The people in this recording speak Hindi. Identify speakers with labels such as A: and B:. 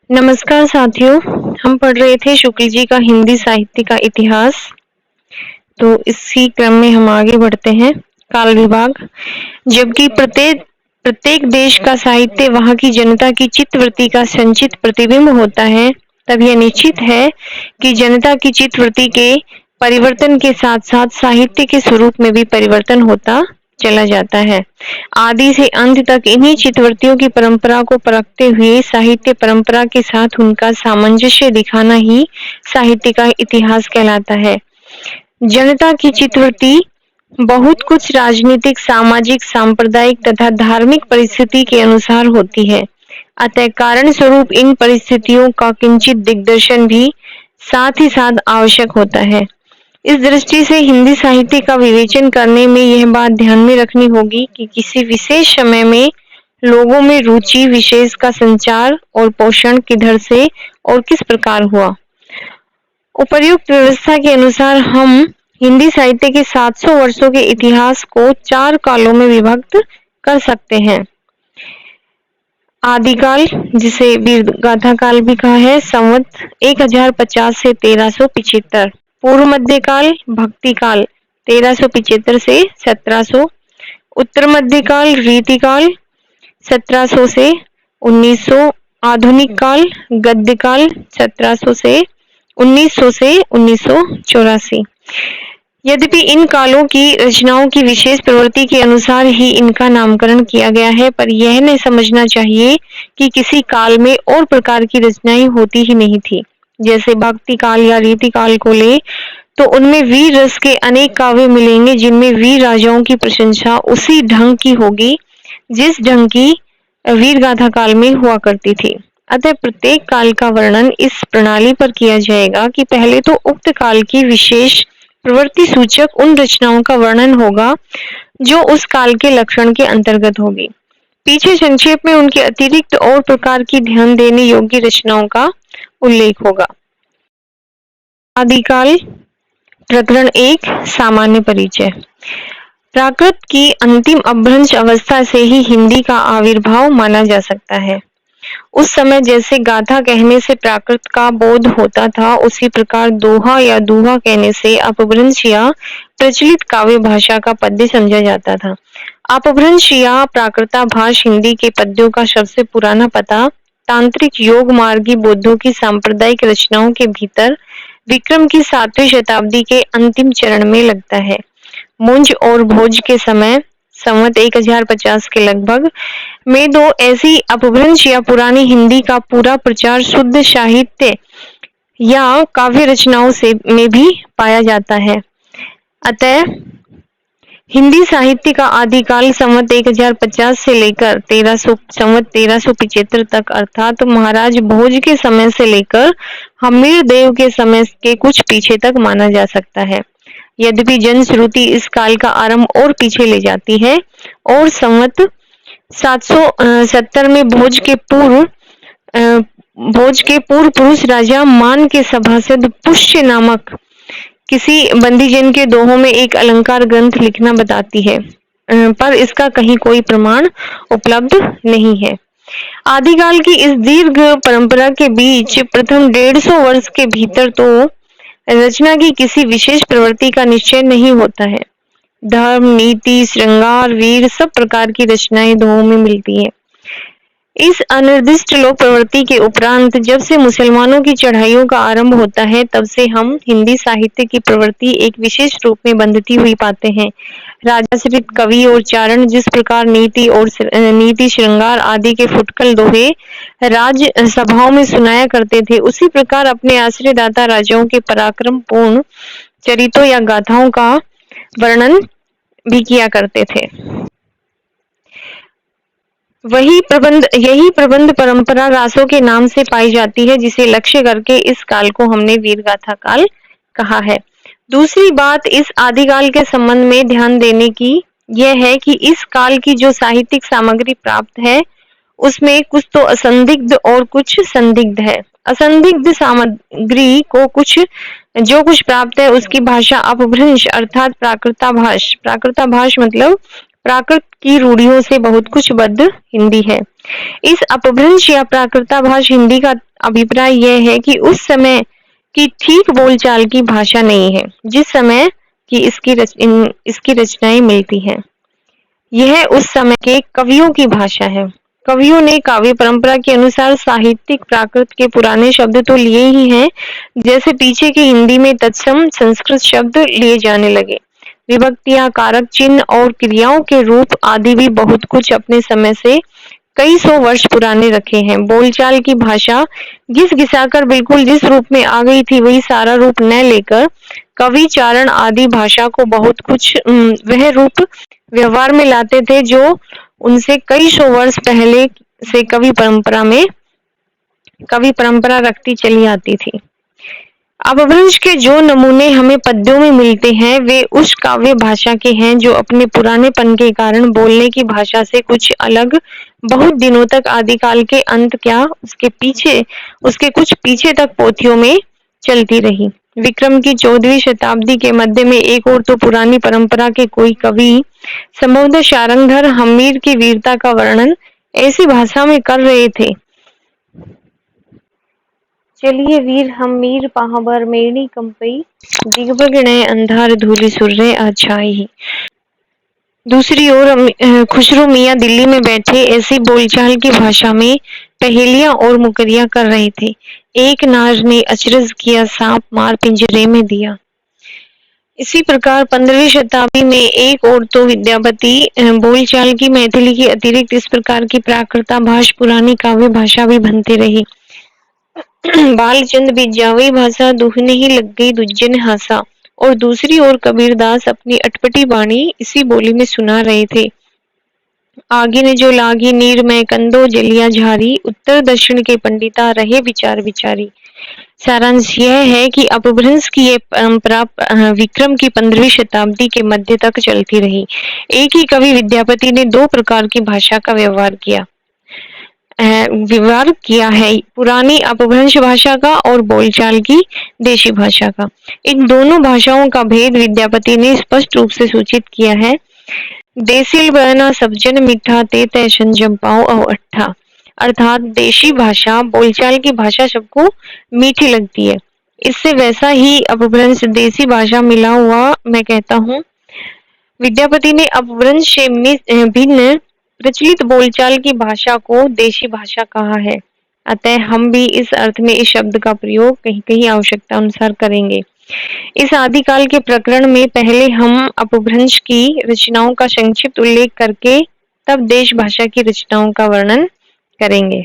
A: नमस्कार साथियों। हम पढ़ रहे थे शुक्ल जी का हिंदी साहित्य का इतिहास। तो इसी क्रम में हम आगे बढ़ते हैं। काल विभाग। जबकि प्रत्येक प्रत्येक देश का साहित्य वहां की जनता की चित्तवृत्ति का संचित प्रतिबिंब होता है, तब यह निश्चित है कि जनता की चित्तवृत्ति के परिवर्तन के साथ साथ साहित्य के स्वरूप में भी परिवर्तन होता चला जाता है। आदि से अंत तक इन्हीं चित्तवृत्तियों की परंपरा को परखते हुए साहित्य परंपरा के साथ उनका सामंजस्य दिखाना ही साहित्य का इतिहास कहलाता है। जनता की चित्तवृत्ति बहुत कुछ राजनीतिक, सामाजिक, सांप्रदायिक तथा धार्मिक परिस्थिति के अनुसार होती है। अतः कारण स्वरूप इन परिस्थितियों का किंचित दिग्दर्शन भी साथ ही साथ आवश्यक होता है। इस दृष्टि से हिंदी साहित्य का विवेचन करने में यह बात ध्यान में रखनी होगी कि किसी विशेष समय में लोगों में रुचि विशेष का संचार और पोषण किधर से और किस प्रकार हुआ। उपर्युक्त व्यवस्था के अनुसार हम हिंदी साहित्य के 700 वर्षों के इतिहास को 4 कालों में विभक्त कर सकते हैं। आदिकाल, जिसे वीर गाथा काल भी कहा है, संवत 1050 से 1375। पूर्व मध्यकाल, भक्ति काल 1375 से 1700। उत्तर मध्यकाल, रीतिकाल 1700 से 1900। आधुनिक काल, गद्य काल 1700 से 1900 से 1984। यद्यपि इन कालों की रचनाओं की विशेष प्रवृत्ति के अनुसार ही इनका नामकरण किया गया है, पर यह नहीं समझना चाहिए कि किसी काल में और प्रकार की रचनाएं होती ही नहीं थी। जैसे भक्ति काल या रीति काल को ले तो उनमें वीर रस के अनेक काव्य मिलेंगे, जिनमें वीर राजाओं की प्रशंसा उसी ढंग की होगी जिस ढंग की वीर गाथा काल में हुआ करती थी। अतः प्रत्येक काल का वर्णन इस प्रणाली पर किया जाएगा कि पहले तो उक्त काल की विशेष प्रवृत्ति सूचक उन रचनाओं का वर्णन होगा जो उस काल के लक्षण के अंतर्गत होगी। पीछे संक्षेप में उनके अतिरिक्त और प्रकार की ध्यान देने योग्य रचनाओं का उल्लेख होगा। आदिकाल, प्रकरण 1, सामान्य परिचय। प्राकृत की अंतिम अपभ्रंश अवस्था से ही हिंदी का आविर्भाव माना जा सकता है। उस समय जैसे गाथा कहने से प्राकृत का बोध होता था, उसी प्रकार दोहा या दूहा कहने से अपभ्रंश या प्रचलित काव्य भाषा का पद्य समझा जाता था। अपभ्रंश या प्राकृताभास हिंदी के पद्यों का सबसे पुराना पता तांत्रिक योग मार्गी बौद्धों की सांप्रदायिक रचनाओं के भीतर विक्रम की 7वीं शताब्दी के अंतिम चरण में लगता है। मुंज और भोज के समय संवत 1050 के लगभग में दो ऐसी अपभ्रंश या पुरानी हिंदी का पूरा प्रचार शुद्ध साहित्य या काव्य रचनाओं से में भी पाया जाता है। अतः हिंदी साहित्य का आदिकाल संवत 1050 से लेकर संवत 1375 तक, अर्थात महाराज भोज के समय से लेकर हमीर देव के समय के कुछ पीछे तक माना जा सकता है। यद्यपि जनश्रुति इस काल का आरंभ और पीछे ले जाती है और संवत 770 में भोज के पूर्व पुरुष राजा मान के सभासद पुष्य नामक किसी बंदीजन के दोहों में एक अलंकार ग्रंथ लिखना बताती है, पर इसका कहीं कोई प्रमाण उपलब्ध नहीं है। आदिकाल की इस दीर्घ परंपरा के बीच प्रथम 150 वर्ष के भीतर तो रचना की किसी विशेष प्रवृत्ति का निश्चय नहीं होता है। धर्म, नीति, श्रृंगार, वीर सब प्रकार की रचनाएं दोहों में मिलती हैं। इस अनिर्दिष्ट लोक प्रवृत्ति के उपरांत जब से मुसलमानों की चढ़ाइयों का आरंभ होता है, तब से हम हिंदी साहित्य की प्रवृत्ति एक विशेष रूप में बंधती हुई पाते हैं। राजाश्रित कवि और चारण जिस प्रकार नीति, श्रृंगार आदि के फुटकल दोहे राज सभाओं में सुनाया करते थे, उसी प्रकार अपने आश्रयदाता राजाओं के पराक्रम पूर्ण चरित्रों या गाथाओं का वर्णन भी किया करते थे। यही प्रबंध परंपरा रासों के नाम से पाई जाती है, जिसे लक्ष्य करके इस काल को हमने वीरगाथा काल कहा है। दूसरी बात इस आदिकाल के संबंध में ध्यान देने की यह है कि इस काल की जो साहित्यिक सामग्री प्राप्त है, उसमें कुछ तो असंदिग्ध और कुछ संदिग्ध है। असंदिग्ध सामग्री को जो कुछ प्राप्त है, उसकी भाषा अपभ्रंश अर्थात प्राकृताभास मतलब प्राकृत की रूढ़ियों से बहुत कुछ बद्ध हिंदी है। इस अपभ्रंश या प्राकृताभास हिंदी का अभिप्राय यह है कि उस समय की ठीक बोलचाल की भाषा नहीं है जिस समय की इसकी रचनाएं मिलती हैं। यह उस समय के कवियों की भाषा है। कवियों ने काव्य परंपरा के अनुसार साहित्यिक प्राकृत के पुराने शब्द तो लिए ही हैं, जैसे पीछे के हिंदी में तत्सम संस्कृत शब्द लिए जाने लगे। विभक्तियां, कारक चिन्ह और क्रियाओं के रूप आदि भी बहुत कुछ अपने समय से कई सौ वर्ष पुराने रखे हैं। बोलचाल की भाषा घिस घिसाकर बिल्कुल जिस रूप में आ गई थी वही सारा रूप न लेकर कवि चारण आदि भाषा को बहुत कुछ वह रूप व्यवहार में लाते थे जो उनसे कई सौ वर्ष पहले से कवि परंपरा रखती चली आती थी। अपभ्रंश के जो नमूने हमें पद्यों में मिलते हैं वे उस काव्य भाषा के हैं जो अपने पुरानेपन के कारण बोलने की भाषा से कुछ अलग बहुत दिनों तक आदिकाल के अंत क्या उसके कुछ पीछे तक पोथियों में चलती रही। विक्रम की 14वीं शताब्दी के मध्य में एक और तो पुरानी परंपरा के कोई कवि संभवतः शारंगधर हम्मीर की वीरता का वर्णन ऐसी भाषा में कर रहे थे। चलिए वीर हम्मीर पाहबर मेणी कंपई दिग्बगणे अंधार धूलि सुर्रे आछाई। दूसरी ओर खुसरो मियाँ दिल्ली में बैठे ऐसी बोलचाल की भाषा में पहेलियां और मुकरियां कर रहे थे। एक नार ने अचरज किया, सांप मार पिंजरे में दिया। इसी प्रकार 15वीं शताब्दी में एक और तो विद्यापति बोलचाल की मैथिली की अतिरिक्त इस प्रकार की प्राकृता भाष पुरानी काव्य भाषा भी बनते रही। बालचंद बिजावई भाषा दुहने ही लग गई दुज्जन हासा। और दूसरी ओर कबीरदास अपनी अटपटी वाणी इसी बोली में सुना रहे थे। आगे ने जो लागी नीर में कंदो जलिया झारी, उत्तर दक्षिण के पंडिता रहे विचार विचारी। सारांश यह है कि अपभ्रंश की ये परंपरा विक्रम की 15वीं शताब्दी के मध्य तक चलती रही। एक ही कवि विद्यापति ने दो प्रकार की भाषा का व्यवहार किया है, पुरानी अपभ्रंश भाषा का और बोलचाल की देशी भाषा का। इन दोनों भाषाओं का भेद विद्यापति ने स्पष्ट रूप से सूचित किया है। देसिल बहना सबजन मीठा ते तय संजम पाओ और अट्ठा, अर्थात देशी भाषा बोलचाल की भाषा सबको मीठी लगती है। इससे वैसा ही अपभ्रंश देसी भाषा मिला हुआ मैं कहता हूँ। विद्यापति ने अपभ्रंश से भिन्न प्रचलित बोलचाल की भाषा को देशी भाषा कहा है। अतः हम भी इस अर्थ में इस शब्द का प्रयोग कहीं कहीं आवश्यकता अनुसार करेंगे। इस आदिकाल के प्रकरण में पहले हम अपभ्रंश की रचनाओं का संक्षिप्त उल्लेख करके तब देश भाषा की रचनाओं का वर्णन करेंगे।